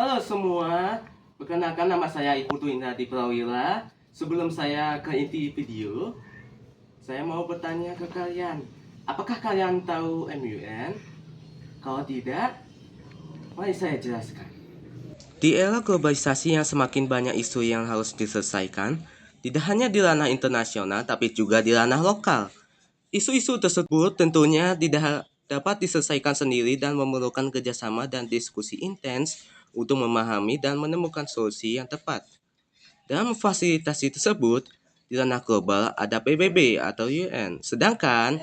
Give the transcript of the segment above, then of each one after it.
Halo semua, perkenalkan nama saya Iputu Indradi Prawira. Sebelum saya ke inti video, saya mau bertanya ke kalian. Apakah kalian tahu MUN? Kalau tidak, mari saya jelaskan. Di era globalisasi yang semakin banyak isu yang harus diselesaikan, tidak hanya di ranah internasional tapi juga di ranah lokal. Isu-isu tersebut tentunya tidak dapat diselesaikan sendiri dan memerlukan kerjasama dan diskusi intens untuk memahami dan menemukan solusi yang tepat. Dalam fasilitasi tersebut, di ranah global ada PBB atau UN, sedangkan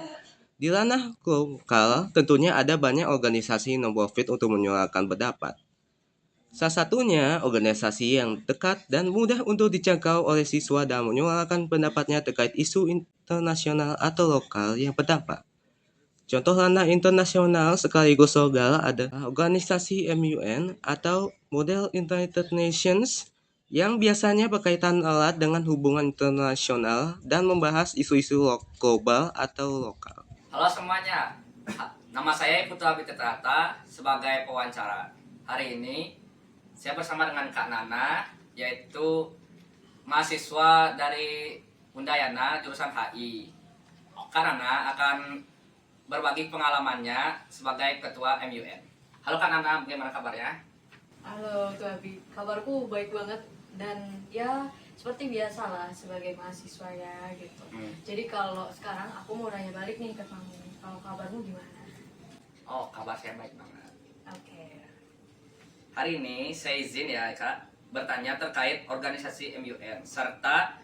di ranah lokal tentunya ada banyak organisasi non-profit untuk menyuarakan pendapat. Salah satunya organisasi yang dekat dan mudah untuk dijangkau oleh siswa dan menyuarakan pendapatnya terkait isu internasional atau lokal yang berdampak. Contoh ranah internasional sekaligus lokal adalah organisasi MUN atau Model United Nations yang biasanya berkaitan erat dengan hubungan internasional dan membahas isu-isu global atau lokal. Halo semuanya, nama saya Putra Abitetrata sebagai pewawancara. Hari ini saya bersama dengan Kak Nana, yaitu mahasiswa dari Undayana jurusan HI. Kak Nana akan berbagi pengalamannya sebagai ketua MUN. Halo Kak Nana, bagaimana kabarnya? Halo Tuh Abi, kabarku baik banget dan ya seperti biasa lah sebagai mahasiswa ya gitu. Jadi kalau sekarang aku mau nanya balik nih ke kamu, kalau kabarmu gimana? Oh, kabar saya baik banget. Oke. Hari ini saya izin ya Kak bertanya terkait organisasi MUN serta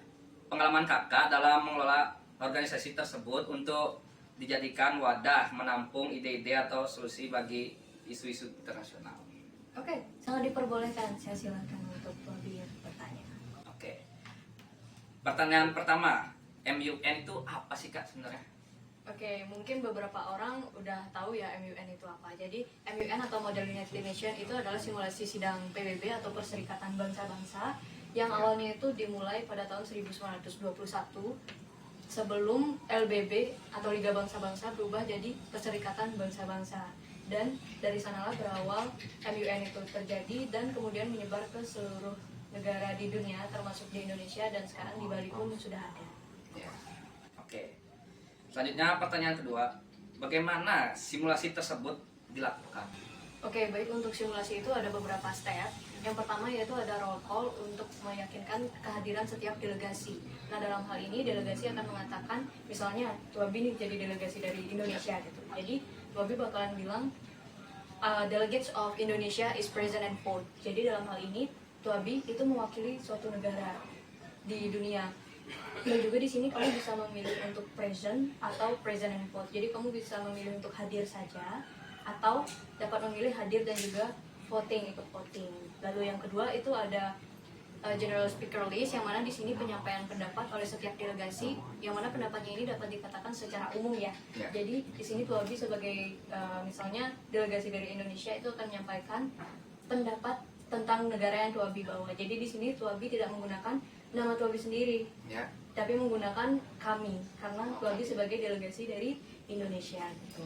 pengalaman Kakak dalam mengelola organisasi tersebut untuk dijadikan wadah menampung ide-ide atau solusi bagi isu-isu internasional. Oke, sangat diperbolehkan. Saya silakan untuk lebih bertanya. Oke. Pertanyaan pertama, MUN itu apa sih Kak sebenarnya? Oke, mungkin beberapa orang udah tahu ya MUN itu apa. Jadi MUN atau Model United Nations itu adalah simulasi sidang PBB atau Perserikatan Bangsa-Bangsa yang awalnya itu dimulai pada tahun 1921 sebelum LBB atau Liga Bangsa-Bangsa berubah jadi Perserikatan Bangsa-Bangsa. Dan dari sanalah berawal MUN itu terjadi dan kemudian menyebar ke seluruh negara di dunia termasuk di Indonesia dan sekarang di Bali pun sudah ada. Ya. Oke. Selanjutnya pertanyaan kedua, bagaimana simulasi tersebut dilakukan? Oke, baik, untuk simulasi itu ada beberapa step. Yang pertama yaitu ada roll call untuk meyakinkan kehadiran setiap delegasi. Nah, dalam hal ini delegasi akan mengatakan, misalnya Tuabi nih jadi delegasi dari Indonesia gitu. Jadi Tuabi bakalan bilang delegates of Indonesia is present and vote. Jadi dalam hal ini Tuabi itu mewakili suatu negara di dunia. Dan juga di sini kamu bisa memilih untuk present atau present and vote. Jadi kamu bisa memilih untuk hadir saja atau dapat memilih hadir dan juga voting, ikut voting. Lalu yang kedua itu ada general speaker list, yang mana di sini penyampaian pendapat oleh setiap delegasi, yang mana pendapatnya ini dapat dikatakan secara umum ya. Jadi di sini Tuabi sebagai misalnya delegasi dari Indonesia itu akan menyampaikan pendapat tentang negara yang Tuabi bawa. Jadi di sini Tuabi tidak menggunakan nama Tuabi sendiri, tapi menggunakan kami karena Tuabi sebagai delegasi dari Indonesia gitu.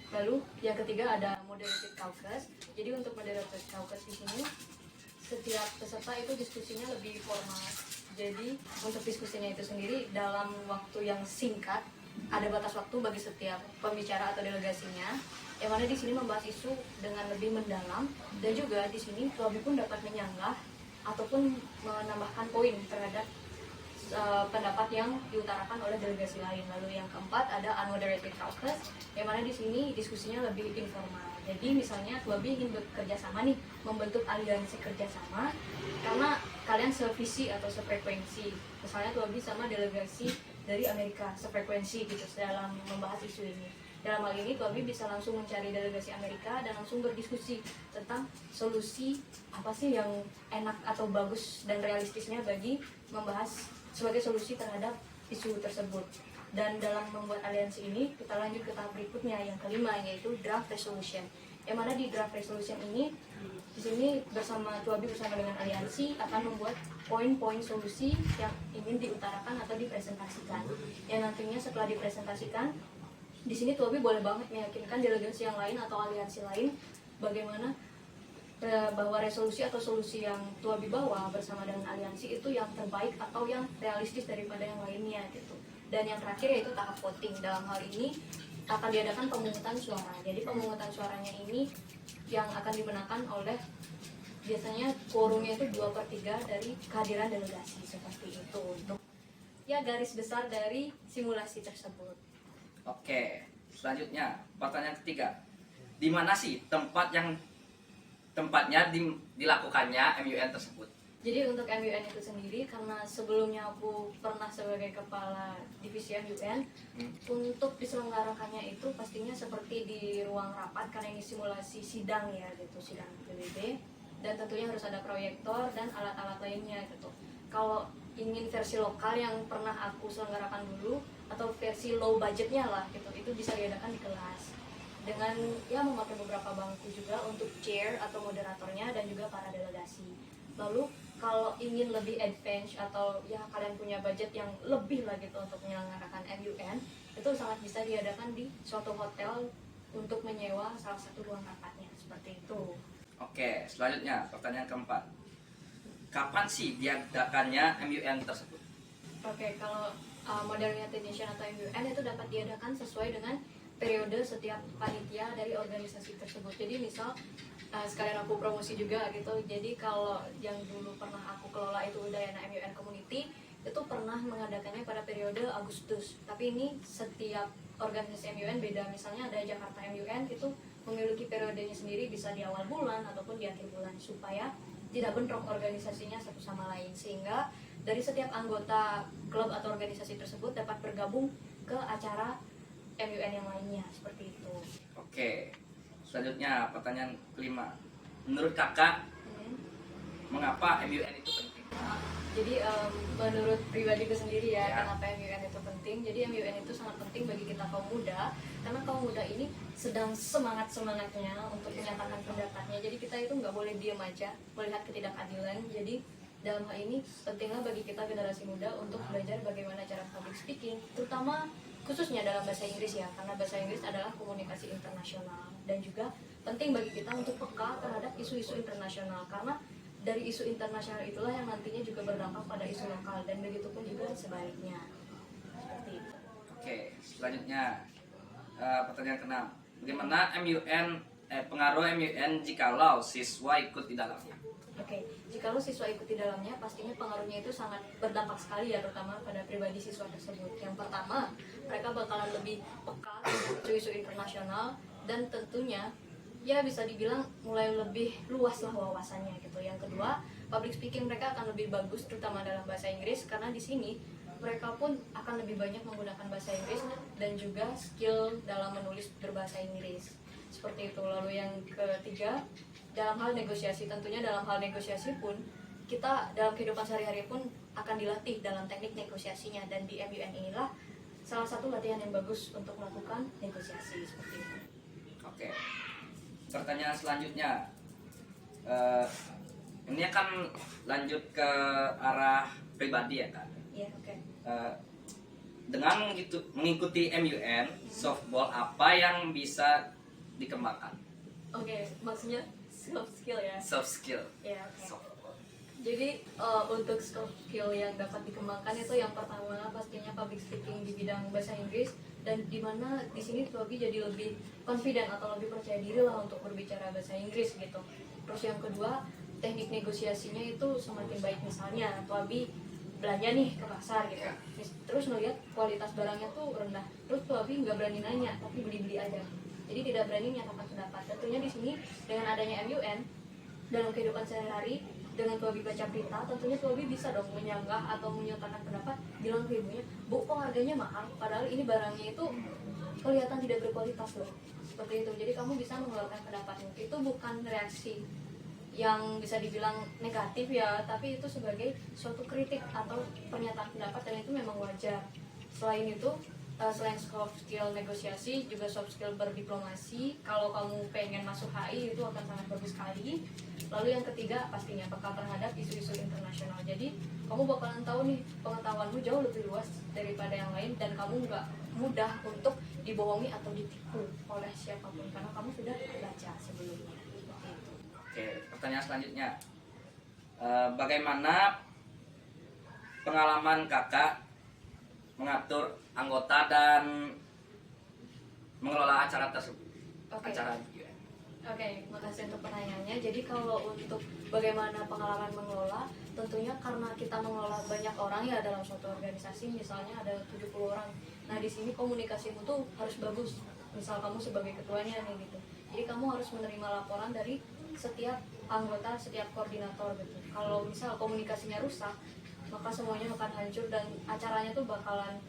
Lalu yang ketiga ada moderated caucus. Jadi untuk moderated caucus di sini setiap peserta itu diskusinya lebih formal. Jadi untuk diskusinya itu sendiri dalam waktu yang singkat, ada batas waktu bagi setiap pembicara atau delegasinya, yang mana di sini membahas isu dengan lebih mendalam, dan juga di sini Tuabi pun dapat menyanggah ataupun menambahkan poin terhadap pendapat yang diutarakan oleh delegasi lain. Lalu yang keempat ada unmoderated caucus, yang mana di sini diskusinya lebih informal. Jadi misalnya Tuabi ingin bekerja sama nih, membentuk aliansi kerjasama karena kalian sevisi atau sefrekuensi. Misalnya Tuabi sama delegasi dari Amerika sefrekuensi gitu dalam membahas isu ini. Dalam hal ini Tuabi bisa langsung mencari delegasi Amerika dan langsung berdiskusi tentang solusi apa sih yang enak atau bagus dan realistisnya bagi membahas sebagai solusi terhadap isu tersebut. Dan dalam membuat aliansi ini kita lanjut ke tahap berikutnya, yang kelima, yaitu draft resolution. Yang mana di draft resolution ini di sini Tuabi bersama dengan aliansi akan membuat poin-poin solusi yang ingin diutarakan atau dipresentasikan. Yang nantinya setelah dipresentasikan, di sini Tuabi boleh banget meyakinkan delegasi yang lain atau aliansi lain bagaimana bahwa resolusi atau solusi yang Tuabi bawa bersama dengan aliansi itu yang terbaik atau yang realistis daripada yang lainnya gitu. Dan yang terakhir yaitu tahap voting. Dalam hal ini akan diadakan pemungutan suara. Jadi pemungutan suaranya ini yang akan dimenangkan oleh biasanya quorumnya itu 2/3 dari kehadiran delegasi seperti itu untuk ya garis besar dari simulasi tersebut. Oke, selanjutnya pertanyaan ketiga. Di mana sih tempatnya dilakukannya MUN tersebut? Jadi untuk MUN itu sendiri, karena sebelumnya aku pernah sebagai kepala divisi MUN, untuk diselenggarakannya itu pastinya seperti di ruang rapat karena ini simulasi sidang ya gitu, sidang PBB, dan tentunya harus ada proyektor dan alat-alat lainnya gitu. Kalau ingin versi lokal yang pernah aku selenggarakan dulu atau versi low budgetnya lah gitu, itu bisa diadakan di kelas dengan ya memakai beberapa bangku juga untuk chair atau moderatornya dan juga para delegasi. Lalu kalau ingin lebih advance atau ya kalian punya budget yang lebih lah gitu untuk menyelenggarakan MUN, itu sangat bisa diadakan di suatu hotel untuk menyewa salah satu ruang rapatnya seperti itu. Oke, selanjutnya pertanyaan keempat. Kapan sih diadakannya MUN tersebut? Oke, kalau Modern United Nation atau MUN itu dapat diadakan sesuai dengan periode setiap panitia dari organisasi tersebut. Jadi misal sekalian aku promosi juga gitu. Jadi kalau yang dulu pernah aku kelola itu Udayana MUN Community itu pernah mengadakannya pada periode Agustus. Tapi ini setiap organisasi MUN beda. Misalnya ada Jakarta MUN itu memiliki periodenya sendiri, bisa di awal bulan ataupun di akhir bulan supaya tidak bentrok organisasinya satu sama lain, sehingga dari setiap anggota klub atau organisasi tersebut dapat bergabung ke acara MUN yang lainnya seperti itu. Oke, selanjutnya pertanyaan kelima. Menurut kakak, mengapa MUN itu penting? Jadi menurut pribadiku sendiri ya, Ya. kenapa MUN itu penting? Jadi MUN itu sangat penting bagi kita kaum muda, karena kaum muda ini sedang semangatnya untuk menyatakan pendapatnya. Jadi kita itu nggak boleh diam aja melihat ketidakadilan. Jadi dalam hal ini pentinglah bagi kita generasi muda untuk belajar bagaimana cara public speaking, terutama khususnya dalam bahasa Inggris ya, karena bahasa Inggris adalah komunikasi internasional, dan juga penting bagi kita untuk peka terhadap isu-isu internasional, karena dari isu internasional itulah yang nantinya juga berdampak pada isu lokal, dan begitu pun juga sebaliknya seperti itu. Oke, selanjutnya pertanyaan keenam. Bagaimana pengaruh MUN jikalau siswa ikut di dalamnya? Oke, jikalau siswa ikut di dalamnya, pastinya pengaruhnya itu sangat berdampak sekali ya, terutama pada pribadi siswa tersebut. Yang pertama, mereka bakalan lebih peka isu-isu internasional, dan tentunya ya bisa dibilang mulai lebih luas lah wawasannya gitu. Yang kedua, public speaking mereka akan lebih bagus, terutama dalam bahasa Inggris, karena di sini mereka pun akan lebih banyak menggunakan bahasa Inggris dan juga skill dalam menulis berbahasa Inggris. Seperti itu. Lalu yang ketiga, dalam hal negosiasi, tentunya dalam hal negosiasi pun kita dalam kehidupan sehari-hari pun akan dilatih dalam teknik negosiasinya, dan di MUN inilah salah satu latihan yang bagus untuk melakukan negosiasi seperti itu. Oke, pertanyaan selanjutnya. Ini akan lanjut ke arah pribadi ya Kak. Iya, oke. Dengan mengikuti MUN softball, apa yang bisa dikembangkan? Oke, maksudnya soft skill ya. Soft skill. Iya, oke. Softball. Jadi untuk soft skill yang dapat dikembangkan itu yang pertama pastinya public speaking di bidang bahasa Inggris, dan dimana di sini Tuabi jadi lebih confident atau lebih percaya diri lah untuk berbicara bahasa Inggris gitu. Terus yang kedua, teknik negosiasinya itu semakin baik. Misalnya Tuabi belanja nih ke pasar gitu, terus ngeliat kualitas barangnya tuh rendah, terus Tuabi nggak berani nanya tapi beli-beli aja. Jadi tidak berani menyatakan pendapat. Tentunya di sini dengan adanya MUN dalam kehidupan sehari-hari, dengan Tuabi baca berita, tentunya Tuabi bisa dong menyanggah atau menyatakan pendapat, bilang ke ibunya, "Bu, kok harganya mahal? Padahal ini barangnya itu kelihatan tidak berkualitas loh." Seperti itu. Jadi kamu bisa mengeluarkan pendapatmu. Itu bukan reaksi yang bisa dibilang negatif ya, tapi itu sebagai suatu kritik atau pernyataan pendapat, dan itu memang wajar. Selain itu, selain soft skill negosiasi, juga soft skill berdiplomasi. Kalau kamu pengen masuk HI itu akan sangat bagus sekali. Lalu yang ketiga, pastinya peka terhadap isu-isu internasional. Jadi kamu bakalan tahu nih, pengetahuanmu jauh lebih luas daripada yang lain, dan kamu nggak mudah untuk dibohongi atau ditipu oleh siapapun karena kamu sudah baca sebelumnya. Seperti itu. Oke, pertanyaan selanjutnya. Bagaimana pengalaman kakak mengatur anggota dan mengelola acara tersebut? Oke. Acara MUN. Oke, makasih untuk pertanyaannya. Jadi kalau untuk bagaimana pengalaman mengelola, tentunya karena kita mengelola banyak orang ya dalam suatu organisasi, misalnya ada 70 orang. Nah, di sini komunikasimu tuh harus bagus. Misal kamu sebagai ketuanya nih gitu. Jadi kamu harus menerima laporan dari setiap anggota, setiap koordinator gitu. Kalau misal komunikasinya rusak, maka semuanya akan hancur dan acaranya tuh bakalan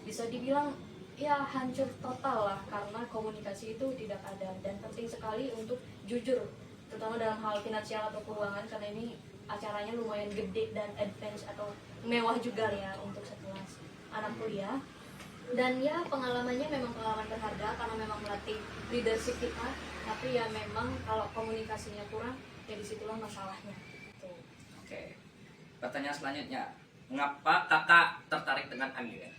bisa dibilang ya hancur total lah karena komunikasi itu tidak ada. Dan penting sekali untuk jujur, terutama dalam hal finansial atau keuangan, karena ini acaranya lumayan gede dan advance atau mewah juga ya untuk sekelas anak kuliah. Dan ya pengalamannya memang pengalaman berharga karena memang melatih leadership kita, tapi ya memang kalau komunikasinya kurang ya disitulah masalahnya. Tuh. Oke. Pertanyaan selanjutnya. Mengapa kakak tertarik dengan MUN?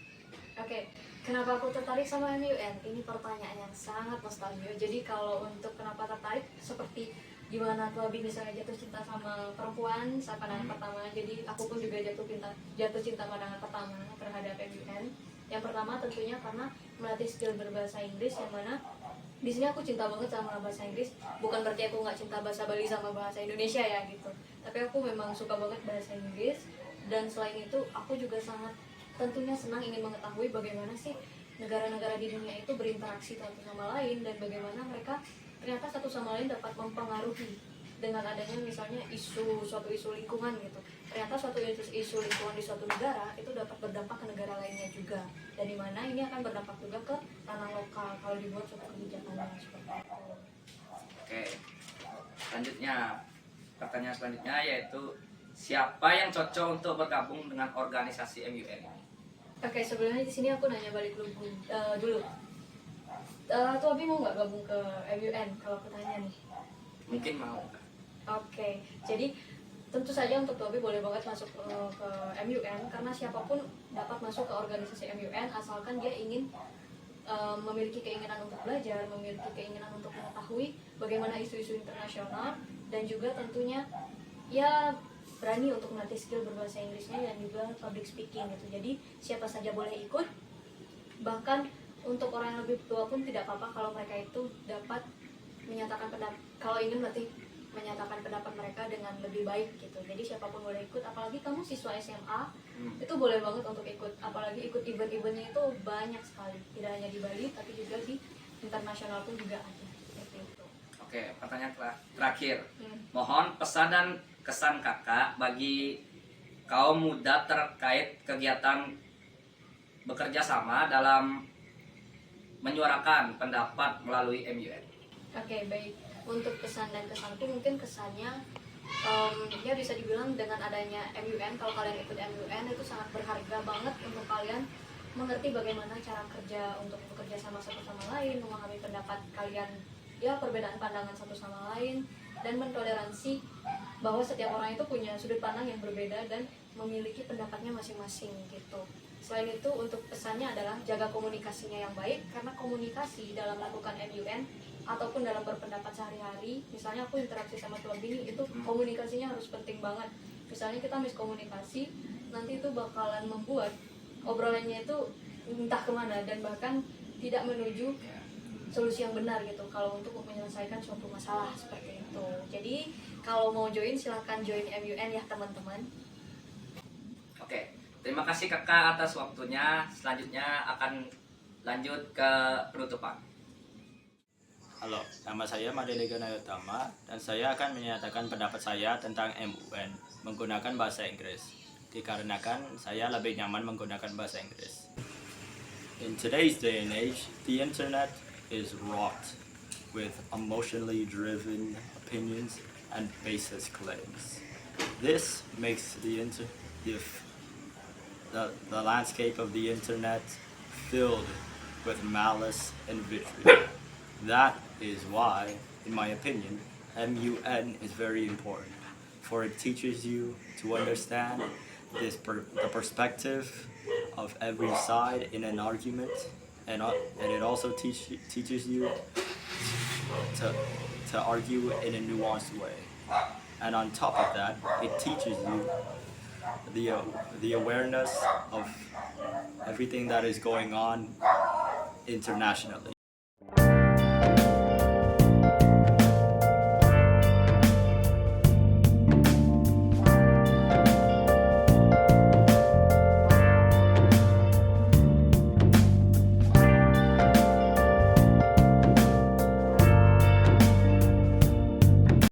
Oke, kenapa aku tertarik sama MUN? Ini pertanyaan yang sangat nostalgia. Jadi kalau untuk kenapa tertarik, seperti gimana tuh Abi misalnya jatuh cinta sama perempuan saat pandangan pertama. Jadi aku pun juga jatuh cinta pandangan pertama terhadap MUN. Yang pertama tentunya karena melatih skill berbahasa Inggris, yang mana di sini aku cinta banget sama bahasa Inggris. Bukan berarti aku nggak cinta bahasa Bali sama bahasa Indonesia ya gitu. Tapi aku memang suka banget bahasa Inggris. Dan selain itu aku juga sangat tentunya senang ingin mengetahui bagaimana sih negara-negara di dunia itu berinteraksi satu sama lain, dan bagaimana mereka ternyata satu sama lain dapat mempengaruhi dengan adanya misalnya suatu isu lingkungan gitu. Ternyata suatu isu lingkungan di suatu negara itu dapat berdampak ke negara lainnya juga, dan dimana ini akan berdampak juga ke tanah lokal kalau dibuat suatu kebijakannya seperti itu. Oke. Selanjutnya, pertanyaan selanjutnya yaitu siapa yang cocok untuk bergabung dengan organisasi MUN? Oke, sebelumnya di sini aku nanya balik dulu. Tuh Abi mau nggak gabung ke MUN kalau aku tanya nih? Mungkin mau. Oke, jadi tentu saja untuk Tobi boleh banget masuk ke MUN, karena siapapun dapat masuk ke organisasi MUN asalkan dia ingin memiliki keinginan untuk belajar, memiliki keinginan untuk mengetahui bagaimana isu-isu internasional, dan juga tentunya ya berani untuk melatih skill berbahasa Inggrisnya dan juga public speaking gitu. Jadi siapa saja boleh ikut, bahkan untuk orang yang lebih tua pun tidak apa-apa kalau mereka itu dapat menyatakan pendapat, kalau ingin melatih menyatakan pendapat mereka dengan lebih baik gitu. Jadi siapapun boleh ikut, apalagi kamu siswa SMA itu boleh banget untuk ikut, apalagi ikut event-eventnya itu banyak sekali, tidak hanya di Bali tapi juga di internasional pun juga ada seperti itu. Oke, pertanyaan terakhir. Mohon pesan dan kesan kakak bagi kaum muda terkait kegiatan bekerja sama dalam menyuarakan pendapat melalui MUN. Oke, baik. Untuk pesan dan kesanku, mungkin kesannya ya bisa dibilang dengan adanya MUN, kalau kalian ikut MUN itu sangat berharga banget untuk kalian mengerti bagaimana cara kerja untuk bekerja sama satu sama lain, memahami pendapat kalian, ya perbedaan pandangan satu sama lain, dan mentoleransi bahwa setiap orang itu punya sudut pandang yang berbeda dan memiliki pendapatnya masing-masing gitu. Selain itu, untuk pesannya adalah jaga komunikasinya yang baik, karena komunikasi dalam melakukan MUN ataupun dalam berpendapat sehari-hari, misalnya aku interaksi sama Tuan Bini, itu komunikasinya harus penting banget. Misalnya kita miskomunikasi, nanti itu bakalan membuat obrolannya itu entah kemana dan bahkan tidak menuju solusi yang benar gitu kalau untuk menyelesaikan suatu masalah seperti itu. Jadi kalau mau join silahkan join MUN ya teman-teman. Oke, terima kasih kakak atas waktunya. Selanjutnya akan lanjut ke penutupan. Halo, nama saya Madelega Nayotama dan saya akan menyatakan pendapat saya tentang MUN menggunakan bahasa Inggris. Dikarenakan saya lebih nyaman menggunakan bahasa Inggris. In today's day and age, the internet is wrought with emotionally driven opinions and baseless claims. This makes the landscape of the internet filled with malice and vitriol. That is why, in my opinion, MUN is very important, for it teaches you to understand the perspective of every side in an argument, and it also teaches you to argue in a nuanced way. and on top of that, it teaches you the awareness of everything that is going on internationally.